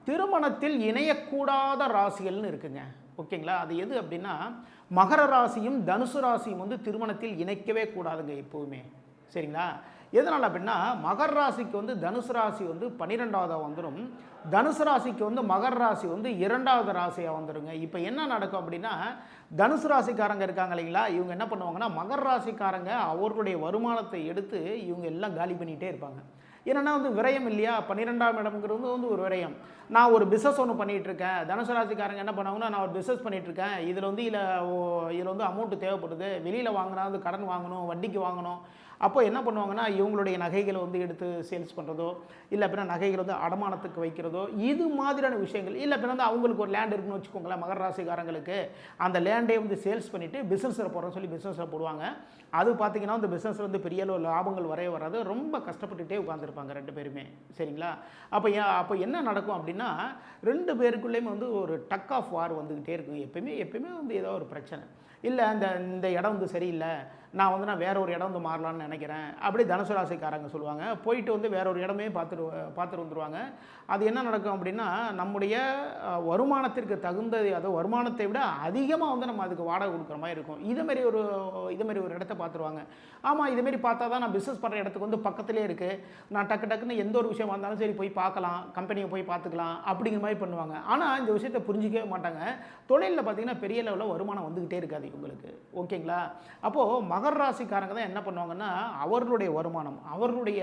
திருமணத்தில் இணையக்கூடாத ராசிகள்னு இருக்குங்க. ஓகேங்களா? அது எது அப்படின்னா, மகர ராசியும் தனுசு ராசியும் வந்து திருமணத்தில் இணைக்கவே கூடாதுங்க எப்போவுமே. சரிங்களா? எதனால் அப்படின்னா, மகர ராசிக்கு வந்து தனுசு ராசி வந்து 12வதாக வந்துடும். தனுசு ராசிக்கு வந்து மகர ராசி வந்து 2வது ராசியாக வந்துடுங்க. இப்போ என்ன நடக்கும் அப்படின்னா, தனுசு ராசிக்காரங்க இருக்காங்க இல்லைங்களா, இவங்க என்ன பண்ணுவாங்கன்னா, மகர ராசிக்காரங்க அவர்களுடைய வருமானத்தை எடுத்து இவங்க எல்லாம் காலி பண்ணிகிட்டே இருப்பாங்க. என்னென்னா வந்து விரயம் இல்லையா, 12ஆம் இடம்ங்கிறது வந்து ஒரு விரயம். நான் ஒரு பிஸ்னஸ் ஒன்று பண்ணிகிட்ருக்கேன். தனுசு ராசிக்காரங்க என்ன பண்ணுவாங்கன்னா, நான் ஒரு பிஸ்னஸ் பண்ணிகிட்ருக்கேன், இதில் வந்து அமௌண்ட்டு தேவைப்படுது, வெளியில் வாங்கினா வந்து கடன் வாங்கணும், வட்டிக்கு வாங்கணும். அப்போ என்ன பண்ணுவாங்கன்னா, இவங்களுடைய நகைகளை வந்து எடுத்து சேல்ஸ் பண்ணுறதோ, இல்லை அப்படின்னா நகைகளை வந்து அடமானத்துக்கு வைக்கிறதோ, இது மாதிரியான விஷயங்கள். இல்லை அப்படின்னா வந்து அவங்களுக்கு ஒரு லேண்ட் இருக்குன்னு வச்சுக்கோங்களேன், மகர ராசிக்காரங்களுக்கு அந்த லேண்டே வந்து சேல்ஸ் பண்ணிவிட்டு பிஸ்னஸில் போடுறோன்னு சொல்லி பிஸ்னஸில் போடுவாங்க. அது பார்த்திங்கன்னா அந்த பிஸ்னஸில் வந்து பெரிய அளவு லாபங்கள் வராது, ரொம்ப கஷ்டப்பட்டுகிட்டே உட்காந்துருப்பாங்க 2 பேருமே. சரிங்களா? அப்போ என்ன நடக்கும் அப்படின்னா, 2 பேருக்குள்ளேயுமே வந்து ஒரு டக் ஆஃப் வார் வந்துக்கிட்டே இருக்கும். எப்பயுமே வந்து ஏதோ ஒரு பிரச்சனை. இல்லை இந்த இடம் வந்து சரியில்லை, நான் வேற ஒரு இடம் வந்து மாறலான்னு நினைக்கிறேன் அப்படி தனுசு ராசிக்காரங்க சொல்லுவாங்க. போயிட்டு வந்து வேற ஒரு இடமே பார்த்துட்டு வந்துடுவாங்க. அது என்ன நடக்கும் அப்படின்னா, நம்முடைய வருமானத்திற்கு தகுந்தது, அதாவது வருமானத்தை விட அதிகமாக வந்து நம்ம அதுக்கு வாடகை கொடுக்குற மாதிரி இருக்கும். இதுமாரி ஒரு இடத்த பார்த்துருவாங்க. ஆமாம், இதுமாரி பார்த்தா தான் நான் பிஸ்னஸ் பண்ணுற இடத்துக்கு வந்து பக்கத்துலேயே இருக்குது, நான் டக்குன்னு எந்த ஒரு விஷயம் வந்தாலும் சரி போய் பார்க்கலாம், கம்பெனியை போய் பார்த்துக்கலாம் அப்படிங்கிற மாதிரி பண்ணுவாங்க. ஆனால் இந்த விஷயத்தை புரிஞ்சிக்கவே மாட்டாங்க. தொழிலில் பார்த்திங்கன்னா பெரிய லெவலில் வருமானம் வந்துக்கிட்டே இருக்காது இவங்களுக்கு. ஓகேங்களா? அப்போது மகர ராசிக்காரங்க தான் என்ன பண்ணுவாங்கன்னா, அவர்களுடைய வருமானம், அவர்களுடைய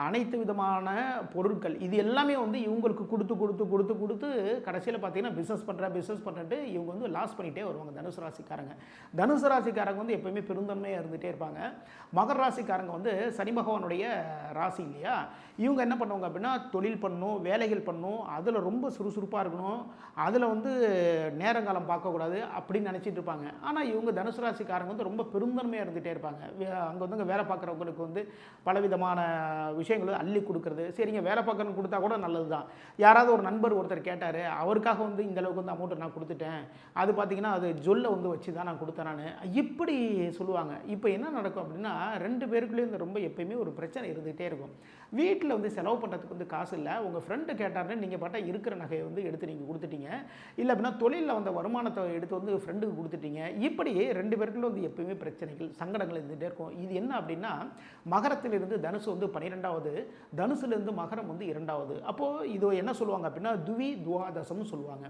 அனைத்து விதமான பொருட்கள் இது எல்லாமே வந்து இவங்களுக்கு கொடுத்து கடைசியில் பார்த்தீங்கன்னா பிஸ்னஸ் பண்ணுறேன்ட்டு இவங்க வந்து லாஸ் பண்ணிகிட்டே வருவாங்க தனுசு ராசிக்காரங்க. தனுசு ராசிக்காரங்க வந்து எப்போயுமே பெருந்தன்மையாக இருந்துகிட்டே இருப்பாங்க. மகர ராசிக்காரங்க வந்து சனி பகவானுடைய ராசி இல்லையா, இவங்க என்ன பண்ணுவாங்க அப்படின்னா, தொழில் பண்ணணும், வேலைகள் பண்ணணும், அதில் ரொம்ப சுறுசுறுப்பாக இருக்கணும், அதில் வந்து நேரங்காலம் பார்க்கக்கூடாது அப்படின்னு நினச்சிட்டு இருப்பாங்க. ஆனால் இவங்க தனுசு ராசிக்காரங்க வந்து ரொம்ப பெருந்தன்மையாக இருந்துகிட்டே இருப்பாங்க. அங்கே வந்து வேலை பார்க்குறவங்களுக்கு வந்து பலவிதமான விஷயங்களை அள்ளி கொடுக்குறது. சரிங்க, வேலை பார்க்கறன்னு கொடுத்தா கூட நல்லது தான். யாராவது ஒரு நண்பர் ஒருத்தர் கேட்டார், அவருக்காக வந்து இந்த அளவுக்கு வந்து அமௌண்ட்டை நான் கொடுத்துட்டேன், அது பார்த்திங்கன்னா அது ஜொல்லை வந்து வச்சு தான் நான் கொடுத்தேன் நான், இப்படி சொல்லுவாங்க. இப்போ என்ன நடக்கும் அப்படின்னா, 2 பேருக்குள்ளேயும் இந்த ரொம்ப எப்பயுமே ஒரு பிரச்சனை இருந்துகிட்டே இருக்கும். வீட்டில் வந்து செலவு பண்ணுறதுக்கு வந்து காசு இல்லை, உங்கள் ஃப்ரெண்டு கேட்டாருன்னு நீங்கள் பார்த்தா இருக்கிற நகையை வந்து எடுத்து நீங்கள் கொடுத்துட்டீங்க, இல்லை அப்படின்னா தொழிலில் வந்த வருமானத்தை எடுத்து வந்து ஃப்ரெண்டுக்கு கொடுத்துட்டீங்க. இப்படி 2 பேருக்குள்ள வந்து எப்பயுமே பிரச்சனைகள், சங்கடங்கள் இருந்துகிட்டே இருக்கும். இது என்ன அப்படின்னா, மகரத்திலிருந்து தனுசு வந்து 12வது, தனுசுலேருந்து மகரம் வந்து 2வது. அப்போது இது என்ன சொல்லுவாங்க அப்படின்னா, துவி துவாதசம்னு சொல்லுவாங்க.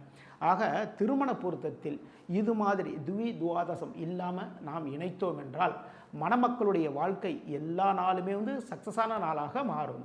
ஆக திருமண பொருத்தத்தில் இது மாதிரி துவி துவாதசம் இல்லாமல் நாம் இணைத்தோம் என்றால் மணமக்களுடைய வாழ்க்கை எல்லா நாளுமே வந்து சக்ஸஸான நாளாக மாறும்.